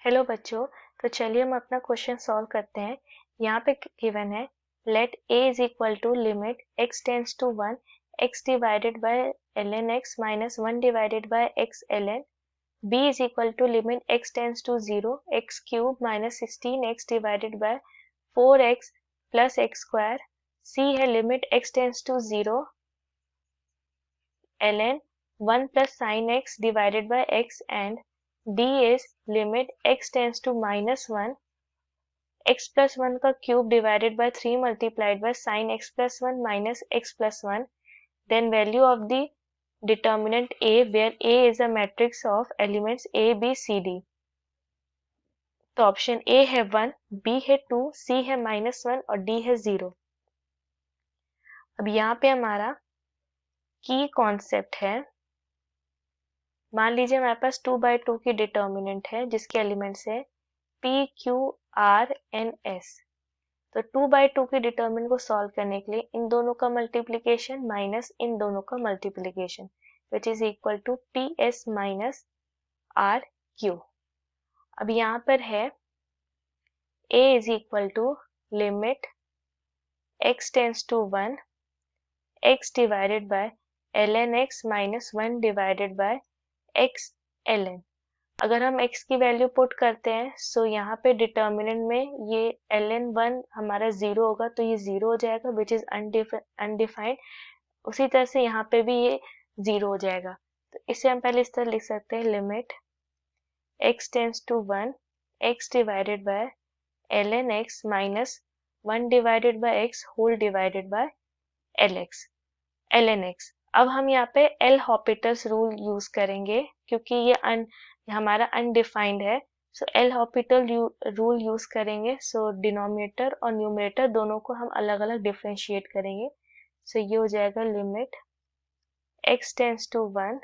Hello बच्चों, तो चलिए हम अपना क्वेश्चन सॉल्व करते हैं। यहाँ पे गिवन है let a is equal to limit x tends to 1 x divided by ln x minus 1 divided by x ln b is equal to limit x tends to 0 x cube minus 16x divided by 4x plus x square. c है limit x tends to 0 ln 1 plus sin x divided by x, and d is limit x tends to minus 1 x plus 1 का cube divided by 3 multiplied by sin x plus 1 minus x plus 1. Then value of the determinant a, where a is a matrix of elements a b c d. तो option A है 1, B है 2, सी है -1 और D है 0। अब यहाँ पे हमारा की कॉन्सेप्ट है, मान लीजिए हमारे पास 2/2 की डिटर्मिनेंट है जिसके एलिमेंट्स है p q r n s। तो 2/2 की डिटर्मिनेंट को सॉल्व करने के लिए इन दोनों का मल्टीप्लिकेशन माइनस इन दोनों का multiplication which is equal to p s minus r q। अब यहाँ पर है a is equal to limit x tends to 1 x divided by ln x minus 1 divided by x ln। अगर हम x की वैल्यू पुट करते हैं सो यहाँ पे डिटर्मिनेंट में ये ln 1 हमारा 0 होगा तो ये 0 हो जाएगा विच इज अनडिफाइंड। उसी तरह से यहाँ पे भी ये 0 हो जाएगा। तो इसे हम पहले इस तरह लिख सकते हैं limit x tends to 1 x divided by ln x minus 1 divided by x whole divided by ln x। अब हम यहाँ पे एल हॉपिटल्स रूल यूज करेंगे क्योंकि ये हमारा अनडिफाइंड है। सो एल हॉपिटल रूल यूज करेंगे। सो डिनोमिनेटर और न्यूमरेटर दोनों को हम अलग अलग डिफरेंशिएट करेंगे। सो ये हो जाएगा limit x tends to 1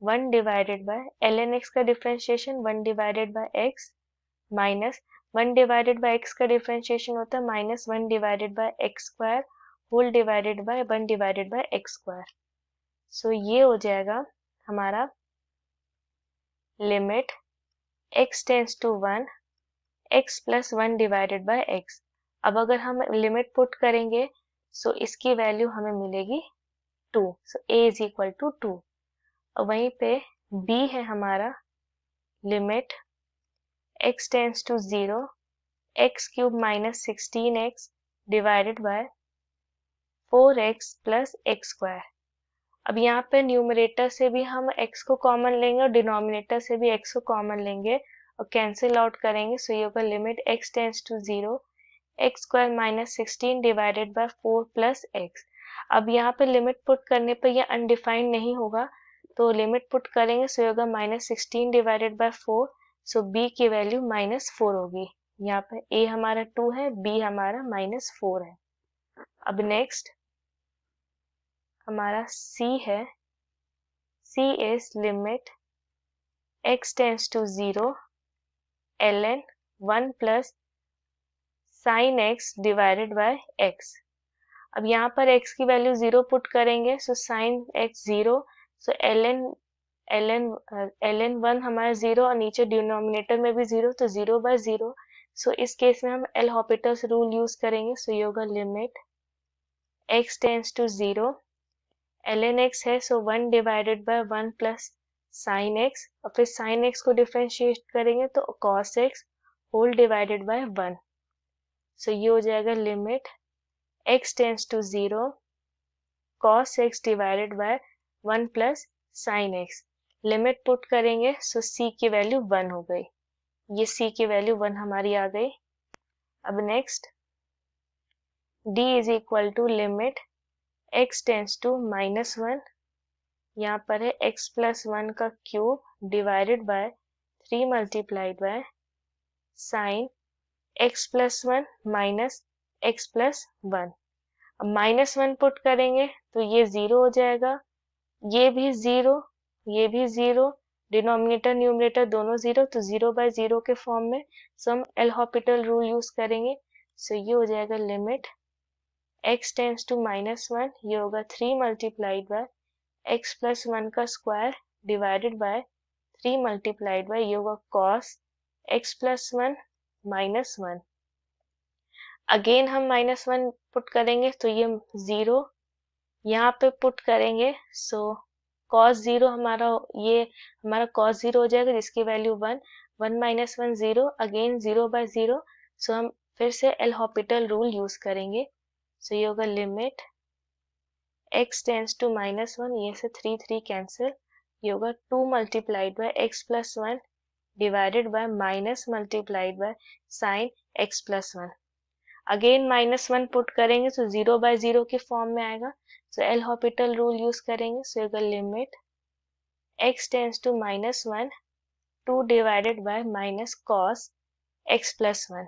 1 divided by ln x का differentiation 1 divided by x minus 1 divided by x का डिफरेंशिएशन होता है minus 1 divided by x square whole divided by 1 divided by x square. So ये हो जाएगा हमारा limit x tends to 1 x plus 1 divided by x। अब अगर हम लिमिट पुट करेंगे सो इसकी वैल्यू हमें मिलेगी 2। So a is equal to 2। और वहीं पे b है हमारा limit x tends to 0 x cube minus 16x divided by 4x plus x square. अब यहाँ पे न्यूमरेटर से भी हम x को कॉमन लेंगे और डिनोमिनेटर से भी x को कॉमन लेंगे और कैंसिल आउट करेंगे। सो ये होगा limit x tends to 0 x square minus 16 divided by 4 plus x। अब यहाँ पे लिमिट पुट करने पर यह अनडिफाइंड नहीं होगा तो लिमिट पुट करेंगे सो ये होगा minus 16 divided by 4। So b की वैल्यू -4 होगी। यहाँ पे a हमारा 2 है, b हमारा -4 है। अब नेक्स्ट हमारा c है। c is limit x tends to 0 ln 1 plus sin x divided by x। अब यहाँ पर x की वैल्यू 0 पुट करेंगे सो sin x 0। सो ln 1 हमारा 0 और नीचे डिनोमिनेटर में भी 0 तो 0 बाय 0। सो इस केस में हम एल हॉपिटल्स रूल यूज करेंगे। सो ये होगा limit x tends to 0 ln x है so 1 divided by 1 plus sin x और फिर sin x को डिफरेंशिएट करेंगे तो cos x whole divided by 1। So ये हो जाएगा limit x tends to 0 cos x divided by 1 plus sin x। Limit put करेंगे सो c की वैल्यू 1 हो गई। ये c की वैल्यू 1 हमारी आ गई। अब next d is equal to limit x tends to -1। यहाँ पर है x प्लस 1 का cube divided by 3 multiplied by sine x plus 1 minus x plus 1। अब -1 पुट करेंगे तो ये 0 हो जाएगा, ये भी 0, ये भी 0, डिनोमिनेटर न्यूमरेटर दोनों 0 तो 0 बाय 0 के फॉर्म में। सो हम एल हॉपिटल रूल यूज करेंगे। सो ये हो जाएगा लिमिट x टेंस टू -1, ये होगा 3 मल्टीप्लाइड बाय x प्लस 1 का square divided by 3 multiplied bye ये होगा cos x plus 1 minus 1। Again हम माइनस 1 पुट करेंगे तो ये 0 यहाँ पे पुट करेंगे, सो cos 0 हमारा, ये हमारा cos 0 हो जाएगा जिसकी वैल्यू 1, 1 माइनस 1 0, अगेन 0 बाय 0, सो हम फिर से एल हॉपिटल रूल यूज करेंगे। सो ये होगा limit x tends to minus 1, ये से 3 3 कैंसिल, ये होगा 2 multiplied by x plus 1 divided by minus multiplied by sine x plus 1। Again minus 1 put करेंगे तो 0 बाय 0 के फॉर्म में आएगा, so L'Hopital rule use करेंगे। सो ये limit x tends to minus 1 2 divided by minus cos x plus 1।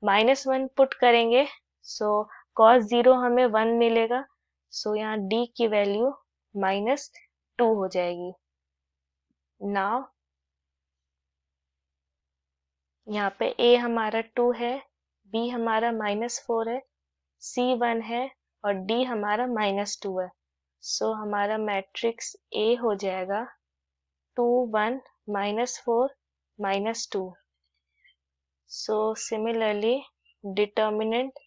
Minus 1 put करेंगे, सो cos 0 हमें 1 मिलेगा, सो यहाँ d की वैल्यू माइनस 2 हो जाएगी। नाउ यहाँ पे a हमारा 2 है, b हमारा माइनस 4 है, c 1 है और d हमारा माइनस 2 है। सो हमारा मैट्रिक्स a हो जाएगा 2 1 minus 4 minus 2। So similarly determinant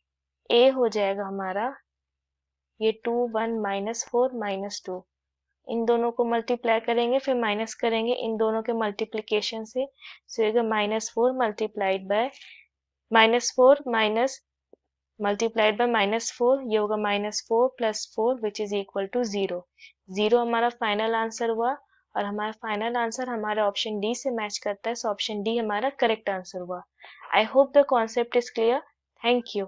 a हो जाएगा हमारा ये 2 1 माइनस 4 माइनस 2। इन दोनों को मल्टीप्लाई करेंगे फिर माइनस करेंगे इन दोनों के मल्टीप्लिकेशन से, सो ये minus 4 multiplied by minus 4 minus multiplied by minus 4, ये होगा minus 4 plus 4 which is equal to 0। 0 हमारा फाइनल आंसर हुआ और हमारा फाइनल आंसर हमारे ऑप्शन डी से मैच करता है, सो ऑप्शन डी हमारा करेक्ट आंसर हुआ। I hope the concept is clear. Thank you.